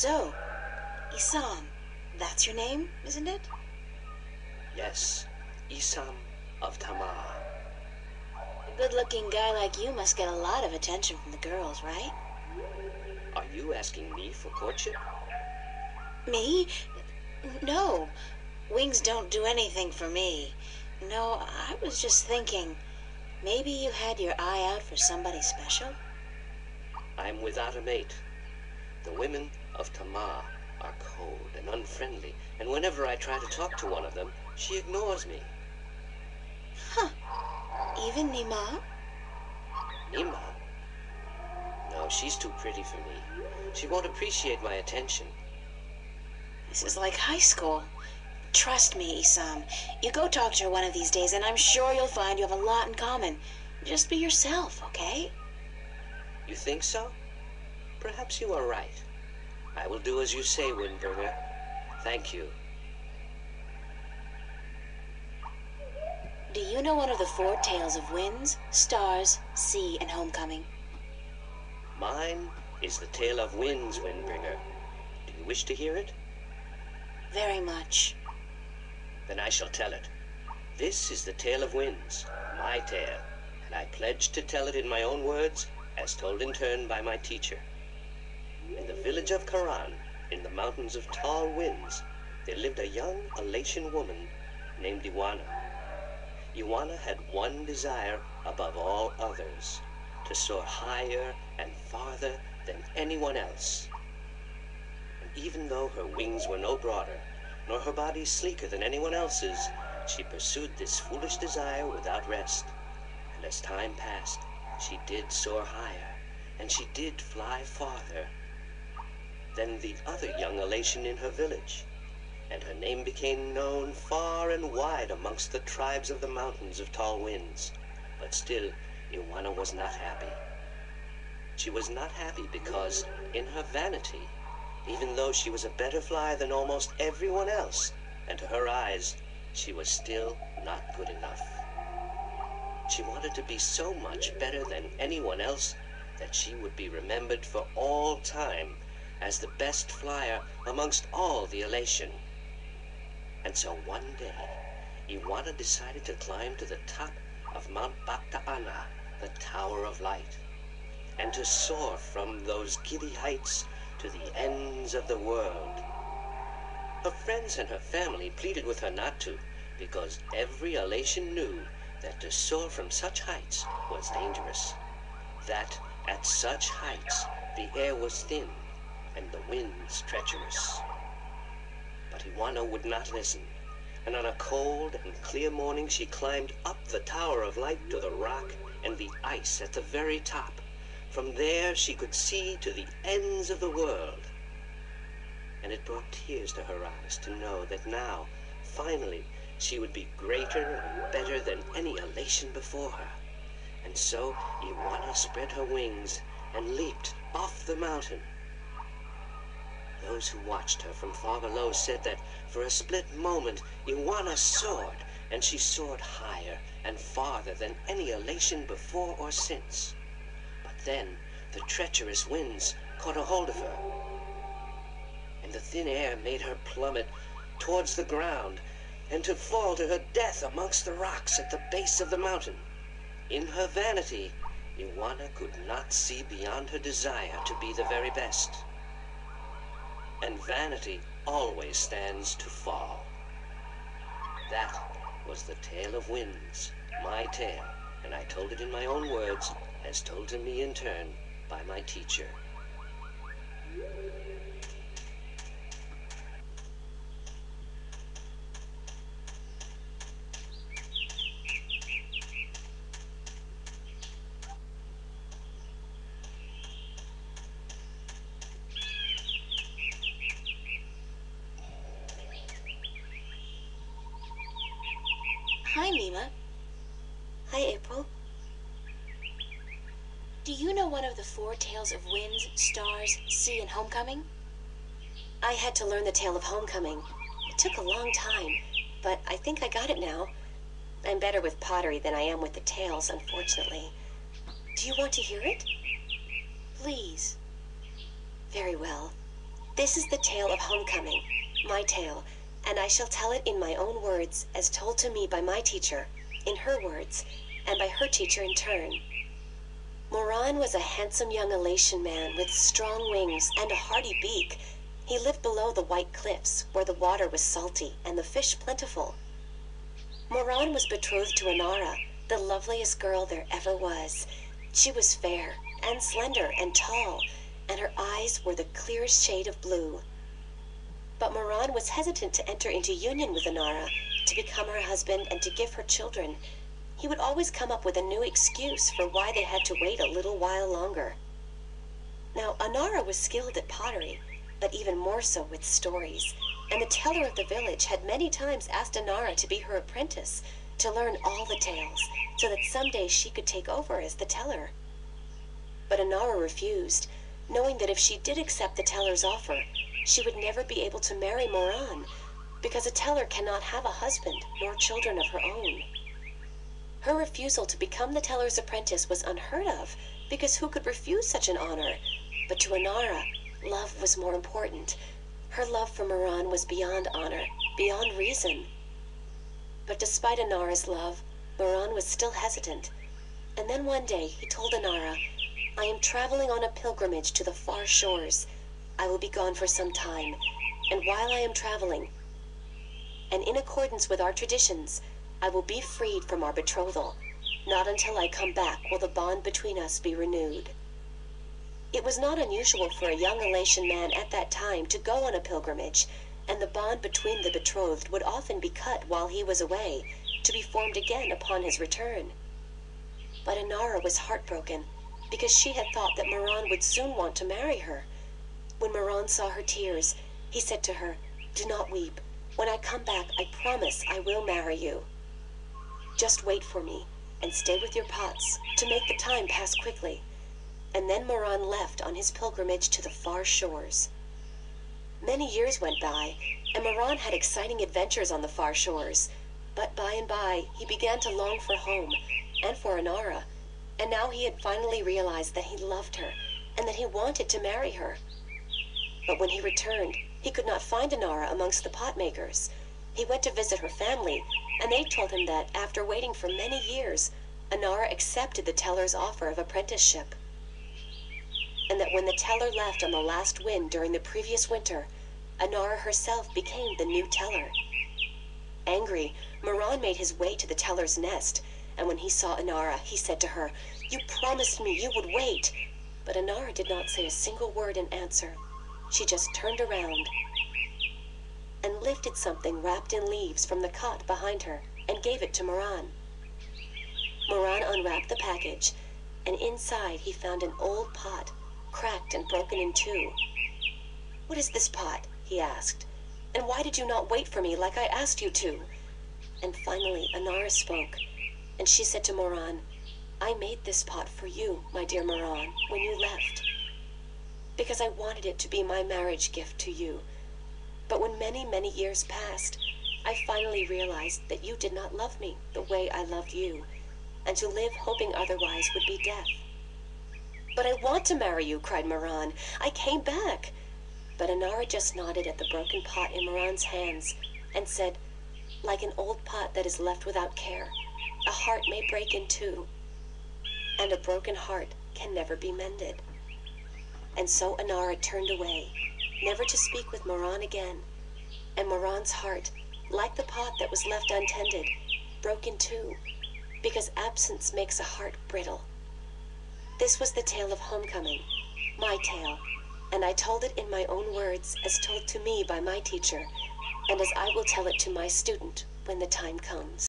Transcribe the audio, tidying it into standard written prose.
So, Isam, that's your name, isn't it? Yes, Isam of Tamar. A good-looking guy like you must get a lot of attention from the girls, right? Are you asking me for courtship? Me? No. Wings don't do anything for me. No, I was just thinking, maybe you had your eye out for somebody special? I'm without a mate. The women of Tamar are cold and unfriendly, and whenever I try to talk to one of them, she ignores me. Huh. Even Nima? Nima? No, she's too pretty for me. She won't appreciate my attention. This is like high school. Trust me, Isam. You go talk to her one of these days, and I'm sure you'll find you have a lot in common. Just be yourself, okay? You think so? Perhaps you are right. I will do as you say, Windburger. Thank you. Do you know one of the four tales of winds, stars, sea, and homecoming? Mine is the tale of winds, Windbringer. Do you wish to hear it? Very much. Then I shall tell it. This is the tale of winds, my tale, and I pledge to tell it in my own words, as told in turn by my teacher. In the village of Karan, in the mountains of tall winds, there lived a young Alatian woman named Iwana. Iwana had one desire above all others, to soar higher and farther than anyone else. And even though her wings were no broader, nor her body sleeker than anyone else's, she pursued this foolish desire without rest. And as time passed, she did soar higher, and she did fly farther than the other young Alatian in her village, and her name became known far and wide amongst the tribes of the mountains of tall winds. But still, Iwana was not happy. She was not happy because, in her vanity, even though she was a better flyer than almost everyone else, and to her eyes, she was still not good enough. She wanted to be so much better than anyone else that she would be remembered for all time as the best flyer amongst all the Alatian. And so one day, Iwana decided to climb to the top of Mount Bakta'ana, the Tower of Light, and to soar from those giddy heights to the ends of the world. Her friends and her family pleaded with her not to, because every Alatian knew that to soar from such heights was dangerous, that at such heights the air was thin and the winds treacherous. But Iwana would not listen, and on a cold and clear morning she climbed up the Tower of Light to the rock and the ice at the very top. From there she could see to the ends of the world. And it brought tears to her eyes to know that now, finally, she would be greater and better than any Alatian before her. And so Iwana spread her wings and leaped off the mountain. Those who watched her from far below said that for a split moment Iwana soared, and she soared higher and farther than any Alatian before or since. But then the treacherous winds caught a hold of her, and the thin air made her plummet towards the ground, and to fall to her death amongst the rocks at the base of the mountain. In her vanity, Iwana could not see beyond her desire to be the very best. And vanity always stands to fall. That was the tale of winds, my tale, and I told it in my own words, as told to me in turn by my teacher. Hi, Mima. Hi, April. Do you know one of the four tales of winds, stars, sea, and homecoming? I had to learn the tale of homecoming. It took a long time, but I think I got it now. I'm better with pottery than I am with the tales, unfortunately. Do you want to hear it? Please. Very well. This is the tale of homecoming, my tale, and I shall tell it in my own words as told to me by my teacher, in her words, and by her teacher in turn. Moran was a handsome young Elation man with strong wings and a hardy beak. He lived below the white cliffs, where the water was salty and the fish plentiful. Moran was betrothed to Inara, the loveliest girl there ever was. She was fair and slender and tall, and her eyes were the clearest shade of blue. But Moran was hesitant to enter into union with Inara, to become her husband and to give her children. He would always come up with a new excuse for why they had to wait a little while longer. Now, Inara was skilled at pottery, but even more so with stories, and the teller of the village had many times asked Inara to be her apprentice, to learn all the tales, so that someday she could take over as the teller. But Inara refused, knowing that if she did accept the teller's offer, she would never be able to marry Moran, because a teller cannot have a husband nor children of her own. Her refusal to become the teller's apprentice was unheard of, because who could refuse such an honor? But to Inara, love was more important. Her love for Moran was beyond honor, beyond reason. But despite Inara's love, Moran was still hesitant. And then one day he told Inara, "I am traveling on a pilgrimage to the far shores. I will be gone for some time, and while I am traveling, and in accordance with our traditions, I will be freed from our betrothal. Not until I come back will the bond between us be renewed." It was not unusual for a young Elation man at that time to go on a pilgrimage, and the bond between the betrothed would often be cut while he was away, to be formed again upon his return. But Inara was heartbroken, because she had thought that Moran would soon want to marry her. When Moran saw her tears, he said to her, "Do not weep. When I come back, I promise I will marry you. Just wait for me, and stay with your pots, to make the time pass quickly." And then Moran left on his pilgrimage to the far shores. Many years went by, and Moran had exciting adventures on the far shores. But by and by, he began to long for home, and for Inara, and now he had finally realized that he loved her, and that he wanted to marry her. But when he returned, he could not find Inara amongst the pot makers. He went to visit her family, and they told him that, after waiting for many years, Inara accepted the teller's offer of apprenticeship. And that when the teller left on the last wind during the previous winter, Inara herself became the new teller. Angry, Moran made his way to the teller's nest, and when he saw Inara, he said to her, "You promised me you would wait." But Inara did not say a single word in answer. She just turned around and lifted something wrapped in leaves from the cot behind her and gave it to Moran. Moran unwrapped the package, and inside he found an old pot, cracked and broken in two. "What is this pot?" he asked. "And why did you not wait for me like I asked you to?" And finally Inara spoke, and she said to Moran, "I made this pot for you, my dear Moran, when you left, because I wanted it to be my marriage gift to you. But when many, many years passed, I finally realized that you did not love me the way I loved you, and to live hoping otherwise would be death." "But I want to marry you," cried Moran. "I came back." But Inara just nodded at the broken pot in Moran's hands and said, "Like an old pot that is left without care, a heart may break in two, and a broken heart can never be mended." And so Inara turned away, never to speak with Moran again, and Moran's heart, like the pot that was left untended, broke in two, because absence makes a heart brittle. This was the tale of homecoming, my tale, and I told it in my own words as told to me by my teacher, and as I will tell it to my student when the time comes.